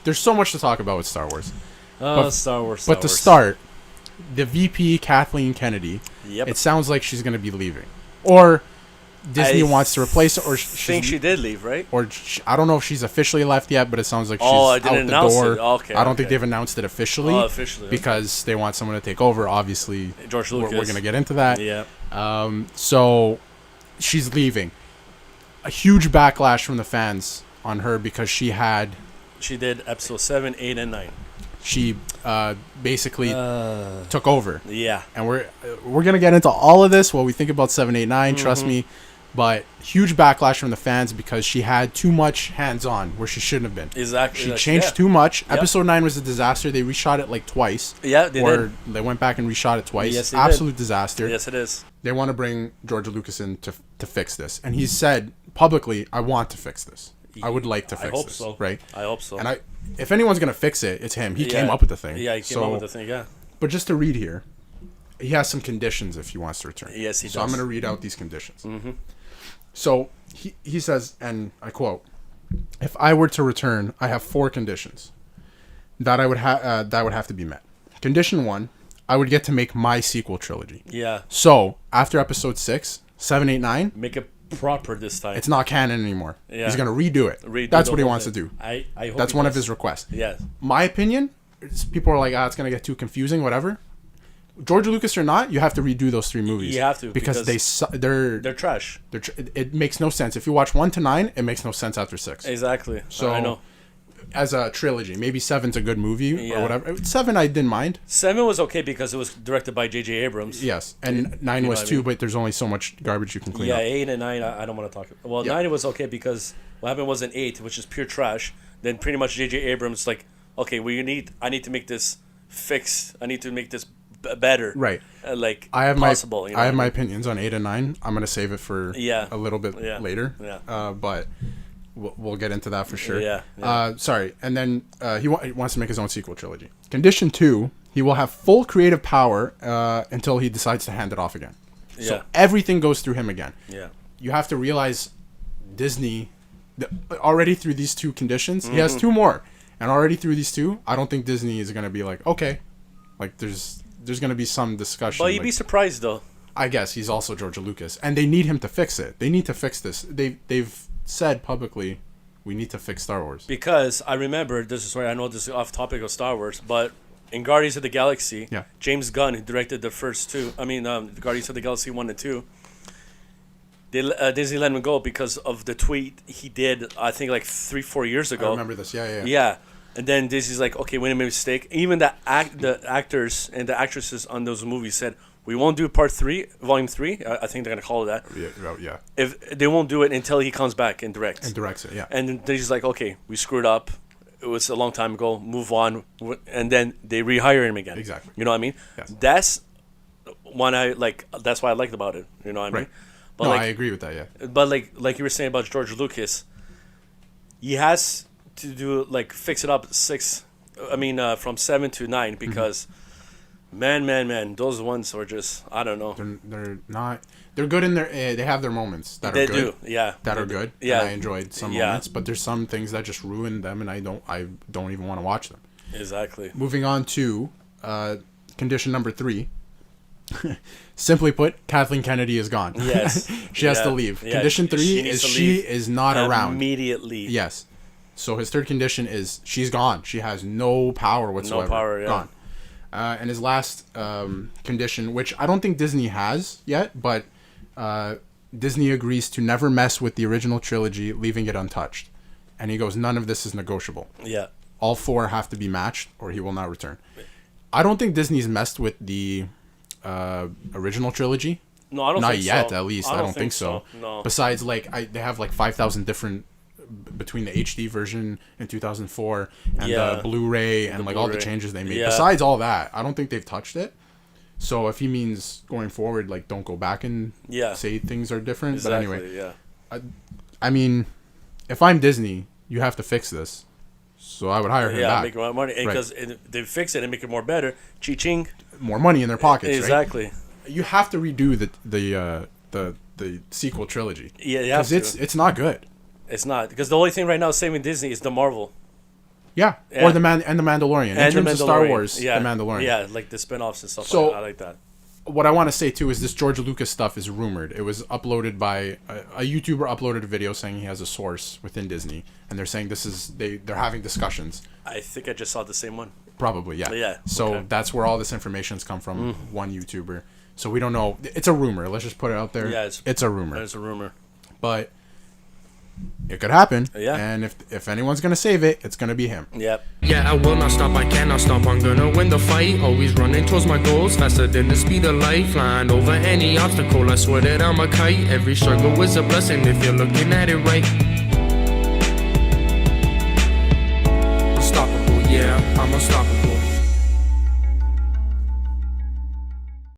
there's so much to talk about with Star Wars. Star Wars. But to start, the VP Kathleen Kennedy. Yep. It sounds like she's going to be leaving, or Disney wants to replace her, or she did leave, right? Or I don't know if she's officially left yet, but it sounds like she's out the door. Okay, I don't think they've announced it officially. Because they want someone to take over. Obviously, George Lucas. We're going to get into that. Yeah. So she's leaving. A huge backlash from the fans on her because she did episode 7, 8, and 9. She basically took over. Yeah. And we're going to get into all of this, what we think about 7, 8, 9, trust me. But huge backlash from the fans because she had too much hands-on where she shouldn't have been. Exactly. She changed too much. Yep. Episode 9 was a disaster. They reshot it like twice. Yeah, they did. They went back and reshot it twice. Yes, Absolute disaster. Yes, it is. They want to bring George Lucas in to fix this. And he said publicly, I want to fix this. I would like to fix this. So. Right? I hope so. And if anyone's going to fix it, it's him. He came up with the thing. Yeah, he came up with the thing, yeah. But just to read here, he has some conditions if he wants to return. Yes, he does. So I'm going to read out these conditions. So he says, and I quote, "If I were to return, I have 4 conditions that would have to be met. Condition 1, I would get to make my sequel trilogy. Yeah. So after episode 6, 7, 8, 9, make it proper this time. It's not canon anymore. Yeah. He's gonna redo it. That's what he wants to do. I hope that's one of his requests. Yes. My opinion, people are like, it's gonna get too confusing. Whatever. George Lucas or not, you have to redo those 3 movies. You have to because they're trash. It makes no sense. If you watch 1 to 9, it makes no sense after 6. Exactly. So I know. As a trilogy, maybe 7's a good movie or whatever. 7 I didn't mind. 7 was okay because it was directed by J.J. Abrams. Yes, and 9 was too, but there's only so much garbage you can clean up. Yeah, 8 and 9 I don't want to talk about. Well, 9 was okay because what happened was in 8, which is pure trash. Then pretty much J.J. Abrams like, okay, I need to make this fixed. I need to make this better. Right. I have possible. I have my opinions on 8 and 9. I'm gonna save it for a little bit later. Yeah. But we'll get into that for sure. Yeah. Sorry. And then he wants to make his own sequel trilogy. Condition 2, he will have full creative power until he decides to hand it off again. Yeah. So everything goes through him again. Yeah. You have to realize Disney, already through these 2 conditions, he has 2 more. And already through these 2, I don't think Disney is going to be like, okay. Like, there's going to be some discussion. Well, you'd be surprised, though. I guess he's also George Lucas. And they need him to fix it. They need to fix this. They've said publicly, we need to fix Star Wars. Because I remember, this is where I know this is off topic of Star Wars, but in Guardians of the Galaxy, James Gunn, who directed the first 2, Guardians of the Galaxy 1 and 2, Disney let him go because of the tweet he did, I think, like 3-4 years ago. I remember this, yeah. Yeah. And then Disney's like, okay, we made a mistake. Even the actors and the actresses on those movies said, we won't do part 3, volume 3. I think they're going to call it that. Yeah. If they won't do it until he comes back and directs. And directs it, yeah. And then Disney's like, okay, we screwed up. It was a long time ago. Move on. And then they rehire him again. Exactly. You know what I mean? Yes. That's one I like. That's what I liked about it. You know what I mean? But I agree with that, yeah. But like you were saying about George Lucas, he has to do fix it up from 7 to 9 because man, those ones are just, I don't know. They're not. They're good in their. They have their moments that are good. They do, yeah. That are good. Yeah, and I enjoyed some moments, but there's some things that just ruin them, and I don't even want to watch them. Exactly. Moving on to condition number 3. Simply put, Kathleen Kennedy is gone. Yes. She has to leave. Yeah. Condition 3 is she is not around. Immediately. Yes. So his third condition is she's gone. She has no power whatsoever. No power, yeah. Gone. And his last condition, which I don't think Disney has yet, but Disney agrees to never mess with the original trilogy, leaving it untouched. And he goes, none of this is negotiable. Yeah. All 4 have to be matched, or he will not return. I don't think Disney's messed with the original trilogy. No, I don't not think yet, so. at least. I don't think so. No. Besides, they have 5,000 different between the HD version in 2004 and the Blu-ray and all the changes they made. Yeah. Besides all that, I don't think they've touched it. So if he means going forward, don't go back and say things are different. Exactly, but anyway, yeah. I mean, if I'm Disney, you have to fix this. So I would hire him back. Yeah, make more money because they fix it and make it more better. Ching, more money in their pockets. Exactly. Right? You have to redo the sequel trilogy. Yeah, because it's not good. It's not because the only thing right now saving Disney is the Marvel. Yeah, Yeah. or the Mandalorian. And In the terms of Star Mandalorian. Wars, Yeah. the Mandalorian. Yeah, like the spin-offs and stuff So- like that. I like that. What I want to say too is this George Lucas stuff is rumored. It was uploaded by a YouTuber uploaded a video saying he has a source within Disney, and they're saying they're having discussions. I think I just saw the same one. Probably, yeah. Yeah, So okay. that's where all this information's come from. One YouTuber. So we don't know. It's a rumor. Let's just put it out there. Yeah, it's a rumor. There's a rumor. But it could happen. Yeah. And if anyone's gonna save it, it's gonna be him. Yep. Yeah, I will not stop, I cannot stop, I'm gonna win the fight. Always running towards my goals, faster than the speed of light. Flying over any obstacle, I swear that I'm a kite. Every struggle is a blessing if you're looking at it right. Unstoppable, yeah, I'm unstoppable.